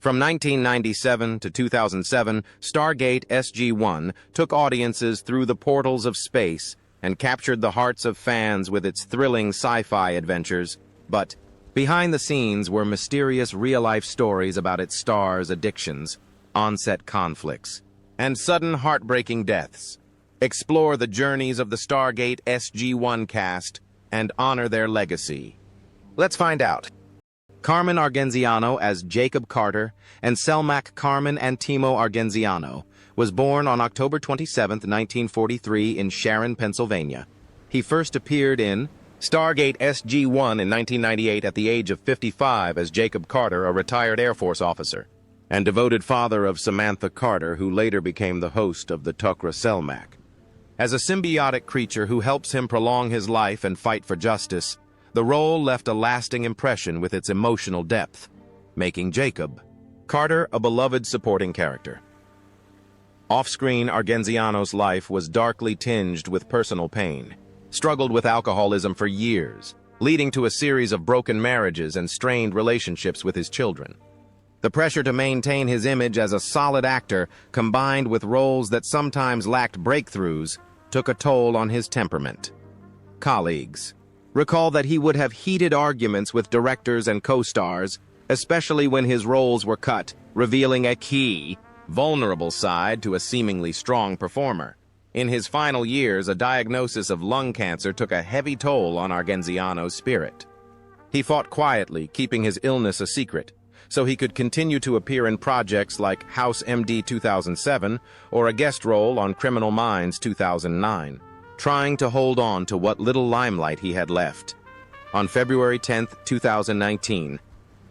From 1997 to 2007, Stargate SG-1 took audiences through the portals of space and captured the hearts of fans with its thrilling sci-fi adventures. But behind the scenes were mysterious real-life stories about its stars' addictions, on-set conflicts, and sudden heartbreaking deaths. Explore the journeys of the Stargate SG-1 cast and honor their legacy. Let's find out. Carmen Argenziano as Jacob Carter and Selmak Carmen Antimo Argenziano was born on October 27, 1943 in Sharon, Pennsylvania. He first appeared in Stargate SG-1 in 1998 at the age of 55 as Jacob Carter, a retired Air Force officer, and devoted father of Samantha Carter, who later became the host of the Tukra Selmak. As a symbiotic creature who helps him prolong his life and fight for justice, the role left a lasting impression with its emotional depth, making Jacob Carter a beloved supporting character. Off-screen, Argenziano's life was darkly tinged with personal pain, struggled with alcoholism for years, leading to a series of broken marriages and strained relationships with his children. The pressure to maintain his image as a solid actor, combined with roles that sometimes lacked breakthroughs, took a toll on his temperament. Colleagues recall that he would have heated arguments with directors and co-stars, especially when his roles were cut, revealing a key, vulnerable side to a seemingly strong performer. In his final years, a diagnosis of lung cancer took a heavy toll on Argenziano's spirit. He fought quietly, keeping his illness a secret, so he could continue to appear in projects like House MD 2007 or a guest role on Criminal Minds 2009. Trying to hold on to what little limelight he had left. On February 10, 2019,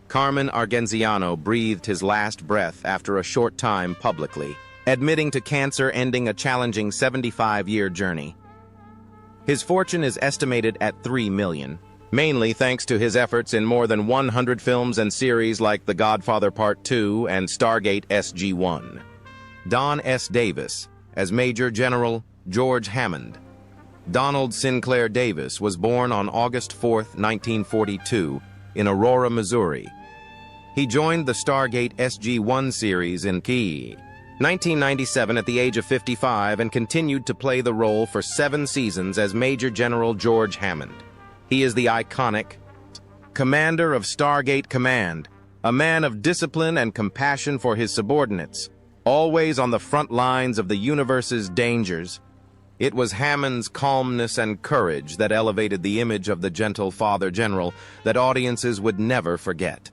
Carmen Argenziano breathed his last breath after a short time publicly, admitting to cancer, ending a challenging 75-year journey. His fortune is estimated at $3 million, mainly thanks to his efforts in more than 100 films and series like The Godfather Part 2 and Stargate SG-1. Don S. Davis as Major General George Hammond. Donald Sinclair Davis was born on August 4, 1942, in Aurora, Missouri. He joined the Stargate SG-1 series in 1997 at the age of 55 and continued to play the role for 7 seasons as Major General George Hammond. He is the iconic commander of Stargate Command, a man of discipline and compassion for his subordinates, always on the front lines of the universe's dangers. It was Hammond's calmness and courage that elevated the image of the gentle Father General that audiences would never forget.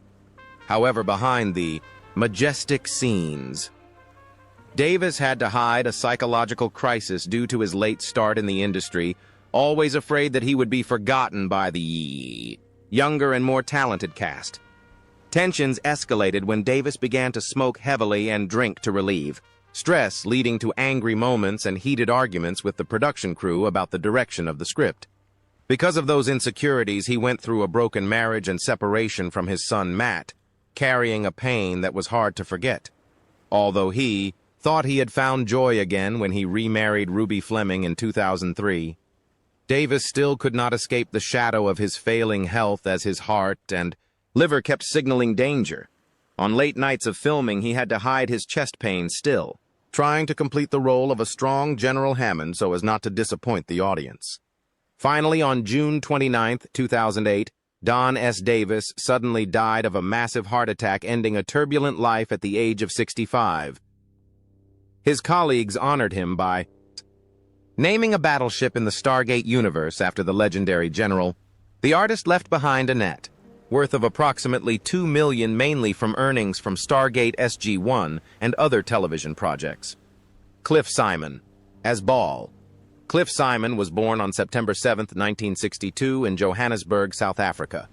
However, behind the majestic scenes, Davis had to hide a psychological crisis due to his late start in the industry, always afraid that he would be forgotten by the younger and more talented cast. Tensions escalated when Davis began to smoke heavily and drink to relieve stress, leading to angry moments and heated arguments with the production crew about the direction of the script. Because of those insecurities, he went through a broken marriage and separation from his son Matt, carrying a pain that was hard to forget. Although he thought he had found joy again when he remarried Ruby Fleming in 2003, Davis still could not escape the shadow of his failing health as his heart and liver kept signaling danger. On late nights of filming, he had to hide his chest pain still, trying to complete the role of a strong General Hammond so as not to disappoint the audience. Finally, on June 29, 2008, Don S. Davis suddenly died of a massive heart attack, ending a turbulent life at the age of 65. His colleagues honored him by naming a battleship in the Stargate universe after the legendary general. The artist left behind a net worth of approximately $2 million, mainly from earnings from Stargate SG-1 and other television projects. Cliff Simon as Ball. Cliff Simon was born on September 7, 1962 in Johannesburg, South Africa.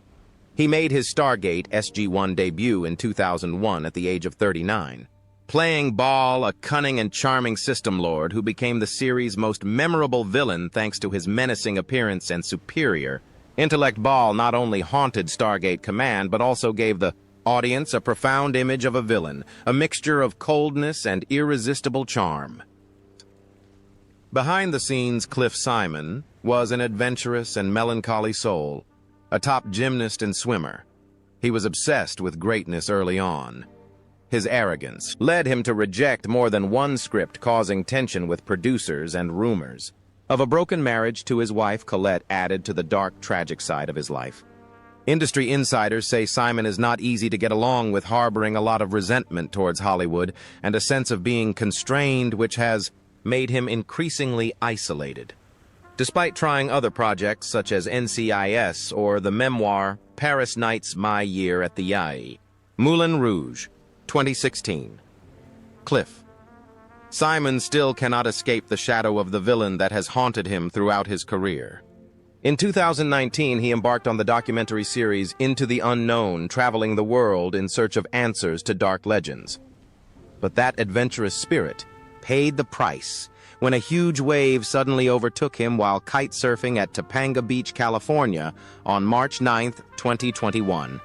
He made his Stargate SG-1 debut in 2001 at the age of 39, playing Ball, a cunning and charming system lord who became the series' most memorable villain thanks to his menacing appearance and superior intellect. Ball not only haunted Stargate Command, but also gave the audience a profound image of a villain, a mixture of coldness and irresistible charm. Behind the scenes, Cliff Simon was an adventurous and melancholy soul, a top gymnast and swimmer. He was obsessed with greatness early on. His arrogance led him to reject more than one script, causing tension with producers, and rumors of a broken marriage to his wife, Colette, added to the dark, tragic side of his life. Industry insiders say Simon is not easy to get along with, harboring a lot of resentment towards Hollywood and a sense of being constrained, which has made him increasingly isolated. Despite trying other projects such as NCIS or the memoir Paris Nights My Year at the Yaï. Moulin Rouge, 2016. Cliff. Simon still cannot escape the shadow of the villain that has haunted him throughout his career. In 2019, he embarked on the documentary series Into the Unknown, traveling the world in search of answers to dark legends. But that adventurous spirit paid the price when a huge wave suddenly overtook him while kite surfing at Topanga Beach, California on March 9, 2021,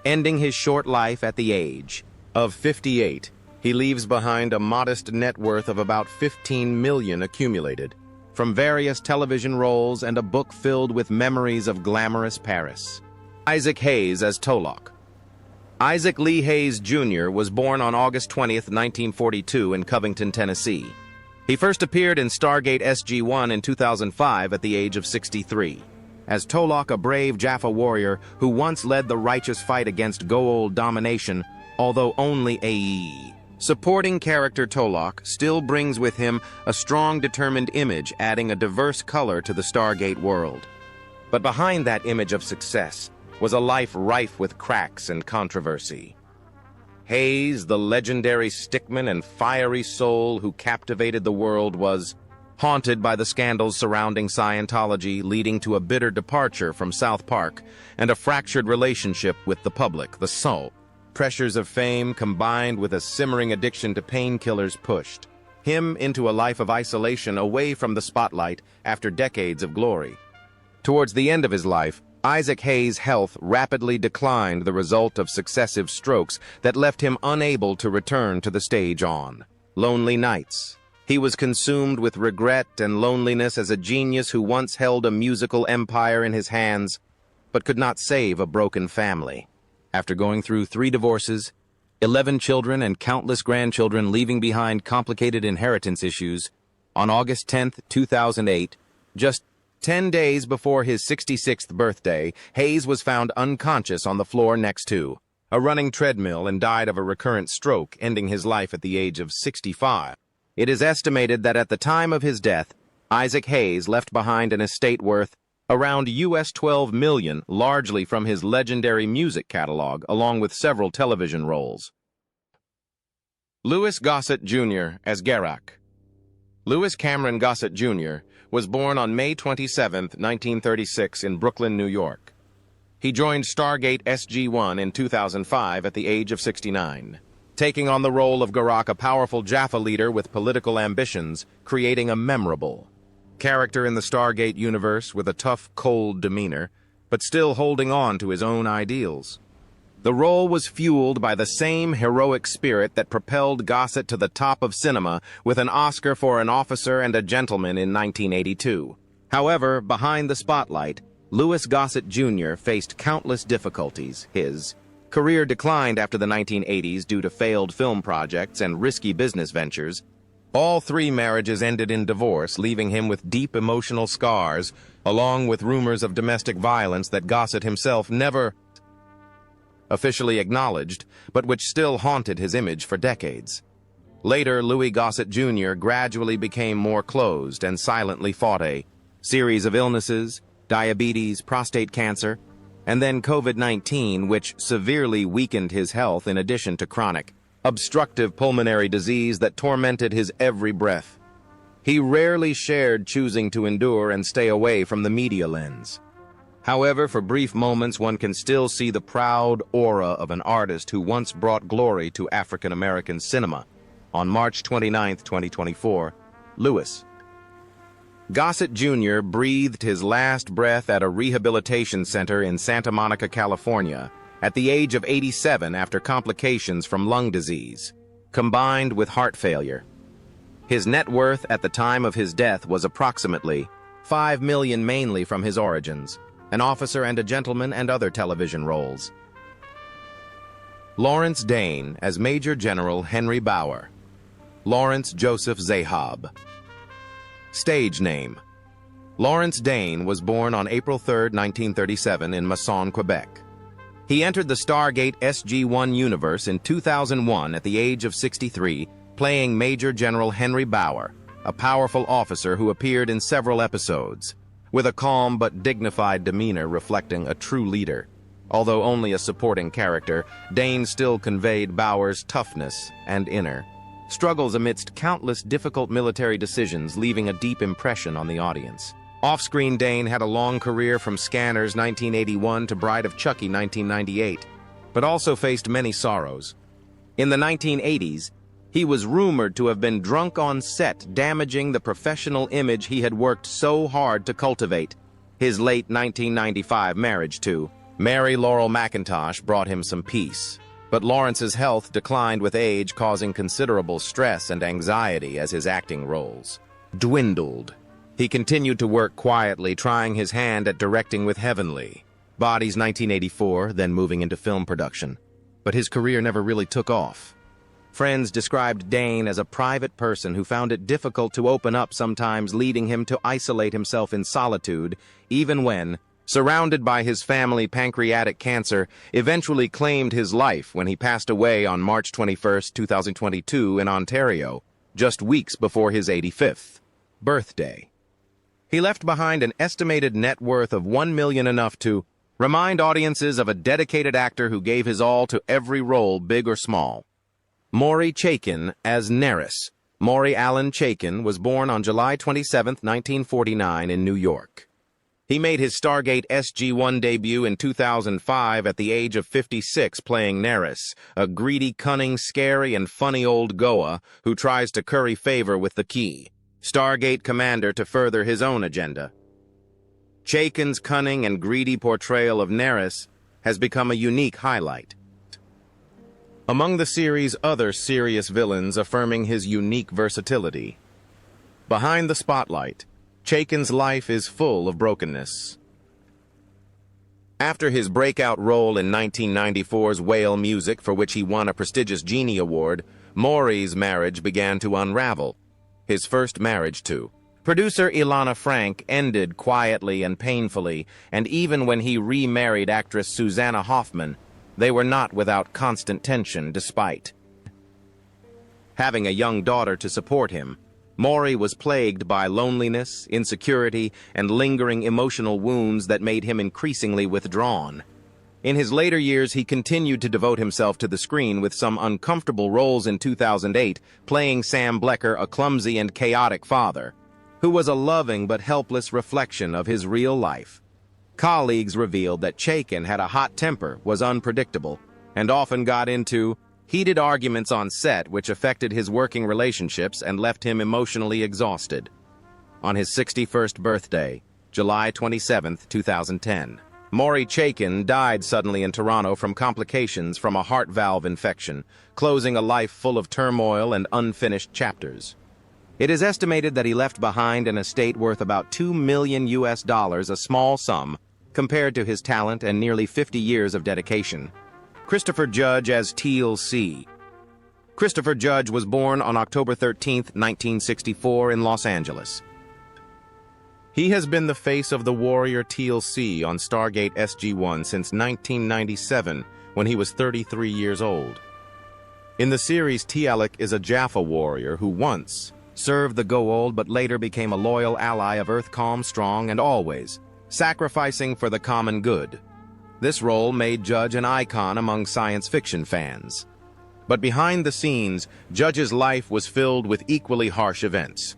ending his short life at the age of 58. He leaves behind a modest net worth of about $15 million accumulated from various television roles and a book filled with memories of glamorous Paris. Isaac Hayes as Tolok. Isaac Lee Hayes Jr. was born on August 20, 1942 in Covington, Tennessee. He first appeared in Stargate SG-1 in 2005 at the age of 63. As Tolok, a brave Jaffa warrior who once led the righteous fight against Goa'uld domination, although only AE. Supporting character Tolok still brings with him a strong, determined image, adding a diverse color to the Stargate world. But behind that image of success was a life rife with cracks and controversy. Hayes, the legendary stickman and fiery soul who captivated the world, was haunted by the scandals surrounding Scientology, leading to a bitter departure from South Park and a fractured relationship with the public. The soul pressures of fame combined with a simmering addiction to painkillers pushed him into a life of isolation, away from the spotlight after decades of glory. Towards the end of his life, Isaac Hayes' health rapidly declined, the result of successive strokes that left him unable to return to the stage on Lonely Nights. He was consumed with regret and loneliness as a genius who once held a musical empire in his hands, but could not save a broken family. After going through 3 divorces, 11 children, and countless grandchildren, leaving behind complicated inheritance issues, on August 10, 2008, just 10 days before his 66th birthday, Hayes was found unconscious on the floor next to a running treadmill and died of a recurrent stroke, ending his life at the age of 65. It is estimated that at the time of his death, Isaac Hayes left behind an estate worth around $12 million, largely from his legendary music catalog, along with several television roles. Louis Gossett Jr. as Garak. Louis Cameron Gossett Jr. was born on May 27, 1936 in Brooklyn, New York. He joined Stargate SG-1 in 2005 at the age of 69, taking on the role of Garak, a powerful Jaffa leader with political ambitions, creating a memorable character in the Stargate universe with a tough, cold demeanor, but still holding on to his own ideals. The role was fueled by the same heroic spirit that propelled Gossett to the top of cinema with an Oscar for An Officer and a Gentleman in 1982. However, behind the spotlight, Louis Gossett Jr. faced countless difficulties. His career declined after the 1980s due to failed film projects and risky business ventures. All 3 marriages ended in divorce, leaving him with deep emotional scars, along with rumors of domestic violence that Gossett himself never officially acknowledged, but which still haunted his image for decades. Later, Louis Gossett Jr. gradually became more closed and silently fought a series of illnesses, diabetes, prostate cancer, and then COVID-19, which severely weakened his health in addition to chronic, obstructive pulmonary disease that tormented his every breath. He rarely shared choosing to endure and stay away from the media lens. However, for brief moments, one can still see the proud aura of an artist who once brought glory to African-American cinema. On March 29, 2024, Louis Gossett Jr. breathed his last breath at a rehabilitation center in Santa Monica, California, at the age of 87 after complications from lung disease, combined with heart failure. His net worth at the time of his death was approximately $5 million, mainly from his origins, An Officer and a Gentleman, and other television roles. Lawrence Dane as Major General Henry Bauer. Lawrence Joseph Zahab. Stage name. Lawrence Dane was born on April 3, 1937 in Masson, Quebec. He entered the Stargate SG-1 universe in 2001 at the age of 63, playing Major General Henry Bauer, a powerful officer who appeared in several episodes, with a calm but dignified demeanor reflecting a true leader. Although only a supporting character, Dane still conveyed Bauer's toughness and inner struggles amidst countless difficult military decisions, leaving a deep impression on the audience. Off-screen, Dane had a long career from Scanners 1981 to Bride of Chucky 1998, but also faced many sorrows. In the 1980s, he was rumored to have been drunk on set, damaging the professional image he had worked so hard to cultivate. His late 1995 marriage to Mary Laurel McIntosh brought him some peace, but Lawrence's health declined with age, causing considerable stress and anxiety as his acting roles dwindled. He continued to work quietly, trying his hand at directing with Heavenly Bodies 1984, then moving into film production. But his career never really took off. Friends described Dane as a private person who found it difficult to open up, sometimes leading him to isolate himself in solitude, even when, surrounded by his family, pancreatic cancer eventually claimed his life when he passed away on March 21, 2022 in Ontario, just weeks before his 85th birthday. He left behind an estimated net worth of $1 million, enough to remind audiences of a dedicated actor who gave his all to every role, big or small. Maury Chaykin as Neris. Maury Allen Chaykin was born on July 27, 1949 in New York. He made his Stargate SG-1 debut in 2005 at the age of 56, playing Neris, a greedy, cunning, scary, and funny old Goa who tries to curry favor with the Key Stargate commander to further his own agenda. Chaykin's cunning and greedy portrayal of Neris has become a unique highlight among the series' other serious villains, affirming his unique versatility. Behind the spotlight, Chaykin's life is full of brokenness. After his breakout role in 1994's Whale Music, for which he won a prestigious Genie Award, Maury's marriage began to unravel. His first marriage to producer Ilana Frank ended quietly and painfully, and even when he remarried actress Susanna Hoffman, they were not without constant tension. Despite having a young daughter to support him, Maury was plagued by loneliness, insecurity, and lingering emotional wounds that made him increasingly withdrawn. In his later years, he continued to devote himself to the screen with some uncomfortable roles in 2008, playing Sam Blecker, a clumsy and chaotic father, who was a loving but helpless reflection of his real life. Colleagues revealed that Chaykin had a hot temper, was unpredictable, and often got into heated arguments on set, which affected his working relationships and left him emotionally exhausted. On his 61st birthday, July 27, 2010, Maury Chaykin died suddenly in Toronto from complications from a heart valve infection, closing a life full of turmoil and unfinished chapters. It is estimated that he left behind an estate worth about $2 million, a small sum compared to his talent and nearly 50 years of dedication. Christopher Judge as Teal C. Christopher Judge was born on October 13, 1964 in Los Angeles. He has been the face of the warrior Teal C on Stargate SG-1 since 1997, when he was 33 years old. In the series, Teal'c is a Jaffa warrior who once served the Goa'uld but later became a loyal ally of Earth, calm, strong, and always sacrificing for the common good. This role made Judge an icon among science fiction fans. But behind the scenes, Judge's life was filled with equally harsh events.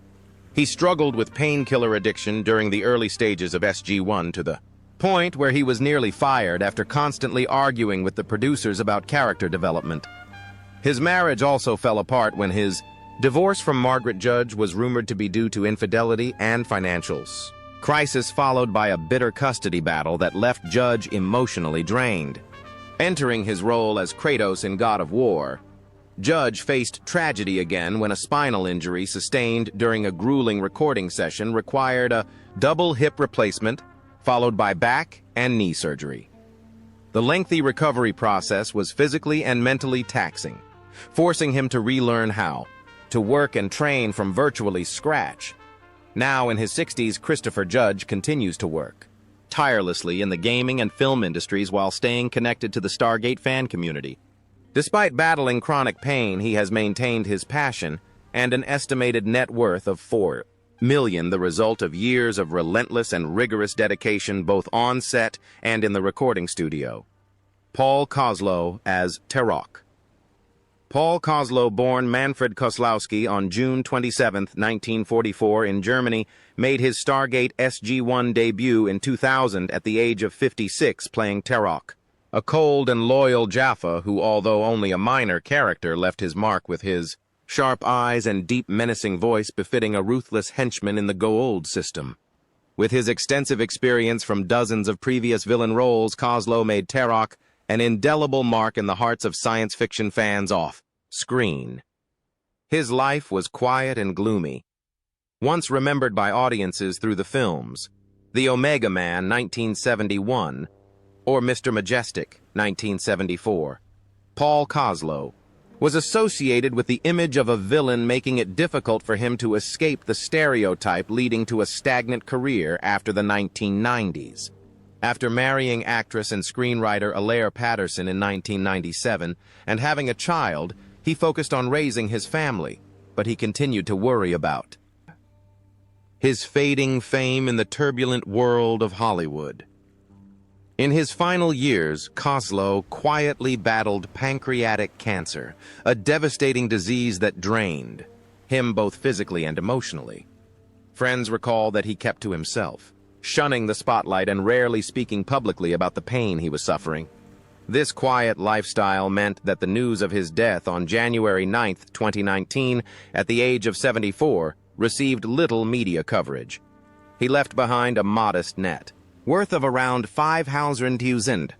He struggled with painkiller addiction during the early stages of SG-1 to the point where he was nearly fired after constantly arguing with the producers about character development. His marriage also fell apart when his divorce from Margaret Judge was rumored to be due to infidelity and financials. Crisis followed by a bitter custody battle that left Judge emotionally drained. Entering his role as Kratos in God of War, Judge faced tragedy again when a spinal injury sustained during a grueling recording session required a double hip replacement, followed by back and knee surgery. The lengthy recovery process was physically and mentally taxing, forcing him to relearn how to work and train from virtually scratch. Now in his 60s, Christopher Judge continues to work tirelessly in the gaming and film industries while staying connected to the Stargate fan community. Despite battling chronic pain, he has maintained his passion and an estimated net worth of $4 million, the result of years of relentless and rigorous dedication both on set and in the recording studio. Paul Kozlow as Terok. Paul Kozlow, born Manfred Kozlowski on June 27, 1944 in Germany, made his Stargate SG-1 debut in 2000 at the age of 56 playing Terok, a cold and loyal Jaffa who, although only a minor character, left his mark with his sharp eyes and deep menacing voice befitting a ruthless henchman in the Goa'uld system. With his extensive experience from dozens of previous villain roles, Kozlow made Terok an indelible mark in the hearts of science fiction fans off screen. His life was quiet and gloomy, once remembered by audiences through the films The Omega Man, 1971, or Mr. Majestic, 1974. Paul Kozlow was associated with the image of a villain, making it difficult for him to escape the stereotype, leading to a stagnant career after the 1990s. After marrying actress and screenwriter Alaire Patterson in 1997 and having a child, he focused on raising his family, but he continued to worry about his fading fame in the turbulent world of Hollywood. In his final years, Kozlow quietly battled pancreatic cancer, a devastating disease that drained him both physically and emotionally. Friends recall that he kept to himself, shunning the spotlight and rarely speaking publicly about the pain he was suffering. This quiet lifestyle meant that the news of his death on January 9, 2019, at the age of 74, received little media coverage. He left behind a modest net worth of around $500,000,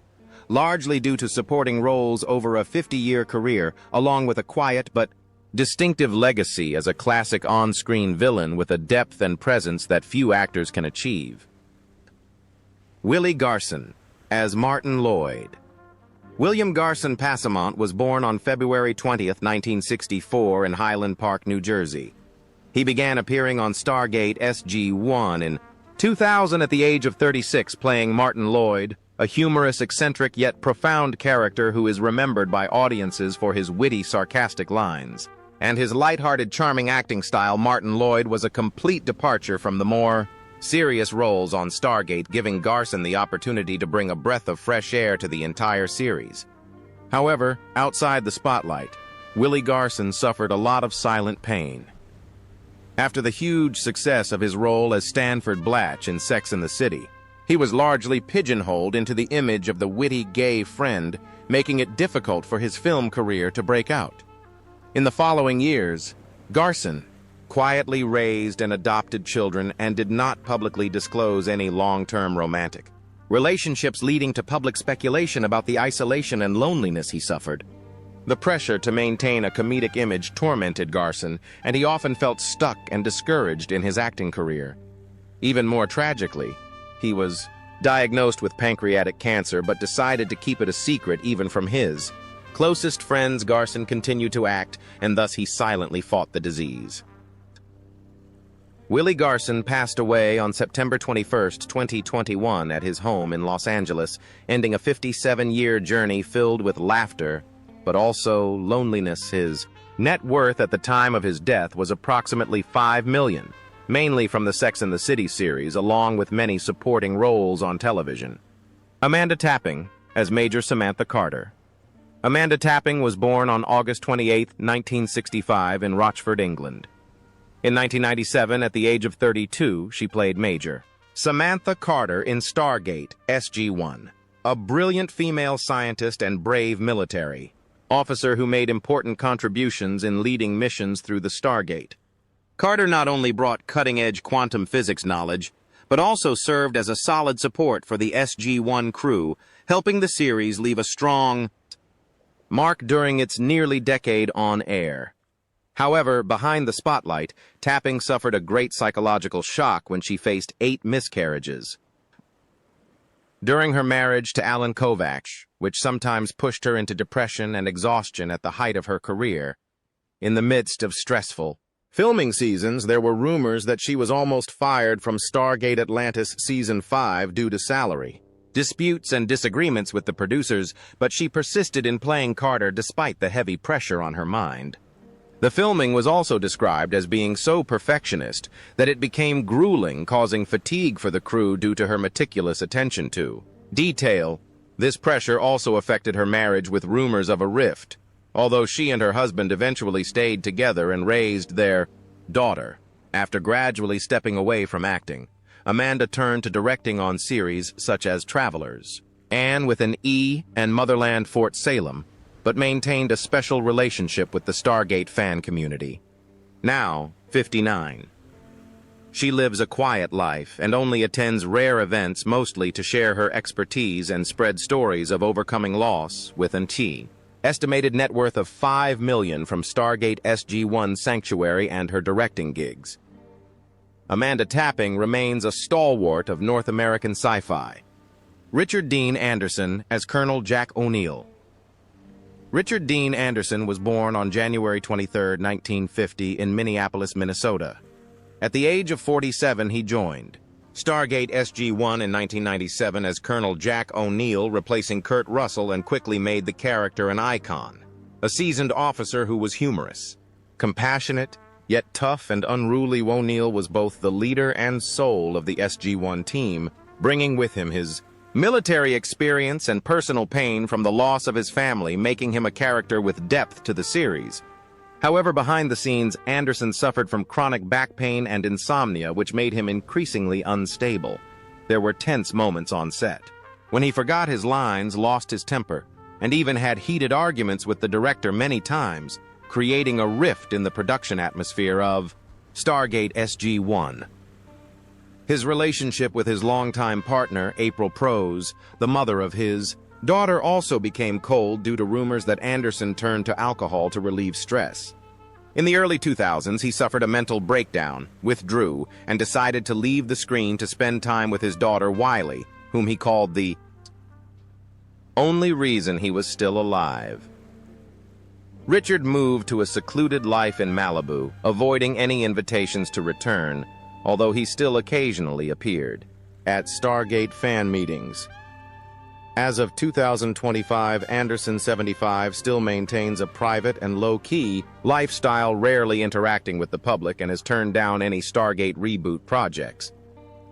largely due to supporting roles over a 50-year career, along with a quiet but distinctive legacy as a classic on-screen villain with a depth and presence that few actors can achieve. Willie Garson as Martin Lloyd. William Garson Passamont was born on February 20, 1964 in Highland Park, New Jersey. He began appearing on Stargate SG-1 in 2000 at the age of 36, playing Martin Lloyd, a humorous, eccentric, yet profound character who is remembered by audiences for his witty, sarcastic lines. And his lighthearted, charming acting style, Martin Lloyd was a complete departure from the more serious roles on Stargate, giving Garson the opportunity to bring a breath of fresh air to the entire series. However, outside the spotlight, Willie Garson suffered a lot of silent pain. After the huge success of his role as Stanford Blatch in Sex and the City, he was largely pigeonholed into the image of the witty gay friend, making it difficult for his film career to break out. In the following years, Garson quietly raised and adopted children and did not publicly disclose any long-term romantic relationships, leading to public speculation about the isolation and loneliness he suffered. The pressure to maintain a comedic image tormented Garson, and he often felt stuck and discouraged in his acting career. Even more tragically, he was diagnosed with pancreatic cancer but decided to keep it a secret even from his closest friends. Garson continued to act, and thus he silently fought the disease. Willie Garson passed away on September 21, 2021 at his home in Los Angeles, ending a 57-year journey filled with laughter, but also loneliness. His net worth at the time of his death was approximately $5 million, mainly from the Sex and the City series, along with many supporting roles on television. Amanda Tapping as Major Samantha Carter. Amanda Tapping was born on August 28, 1965 in Rochford, England. In 1997, at the age of 32, she played Major Samantha Carter in Stargate SG-1, a brilliant female scientist and brave military officer who made important contributions in leading missions through the Stargate. Carter not only brought cutting-edge quantum physics knowledge, but also served as a solid support for the SG-1 crew, helping the series leave a strong mark during its nearly decade on air. However, behind the spotlight, Tapping suffered a great psychological shock when she faced 8 miscarriages. During her marriage to Alan Kovacs, which sometimes pushed her into depression and exhaustion at the height of her career. In the midst of stressful filming seasons, there were rumors that she was almost fired from Stargate Atlantis Season 5 due to salary disputes and disagreements with the producers, but she persisted in playing Carter despite the heavy pressure on her mind. The filming was also described as being so perfectionist that it became grueling, causing fatigue for the crew due to her meticulous attention to detail. This pressure also affected her marriage, with rumors of a rift, although she and her husband eventually stayed together and raised their daughter. After gradually stepping away from acting, Amanda turned to directing on series such as Travelers, Anne with an E, and Motherland Fort Salem, but maintained a special relationship with the Stargate fan community. Now, 59. She lives a quiet life and only attends rare events, mostly to share her expertise and spread stories of overcoming loss with an T. Estimated net worth of $5 million from Stargate SG-1 Sanctuary and her directing gigs. Amanda Tapping remains a stalwart of North American sci-fi. Richard Dean Anderson as Colonel Jack O'Neill. Richard Dean Anderson was born on January 23, 1950, in Minneapolis, Minnesota. At the age of 47, he joined Stargate SG-1 in 1997 as Colonel Jack O'Neill, replacing Kurt Russell, and quickly made the character an icon. A seasoned officer who was humorous, compassionate, yet tough and unruly, O'Neill was both the leader and soul of the SG-1 team, bringing with him his military experience and personal pain from the loss of his family, making him a character with depth to the series. However, behind the scenes, Anderson suffered from chronic back pain and insomnia, which made him increasingly unstable. There were tense moments on set, when he forgot his lines, lost his temper, and even had heated arguments with the director many times, creating a rift in the production atmosphere of Stargate SG-1. His relationship with his longtime partner, April Prose, the mother of his daughter, also became cold due to rumors that Anderson turned to alcohol to relieve stress. In the early 2000s, he suffered a mental breakdown, withdrew, and decided to leave the screen to spend time with his daughter, Wiley, whom he called the only reason he was still alive. Richard moved to a secluded life in Malibu, avoiding any invitations to return, although he still occasionally appeared at Stargate fan meetings. As of 2025, Anderson, 75, still maintains a private and low-key lifestyle, rarely interacting with the public, and has turned down any Stargate reboot projects.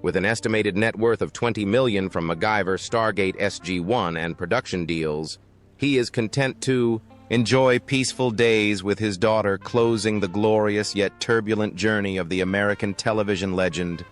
With an estimated net worth of $20 million from MacGyver, Stargate SG-1, and production deals, he is content to enjoy peaceful days with his daughter, closing the glorious yet turbulent journey of the American television legend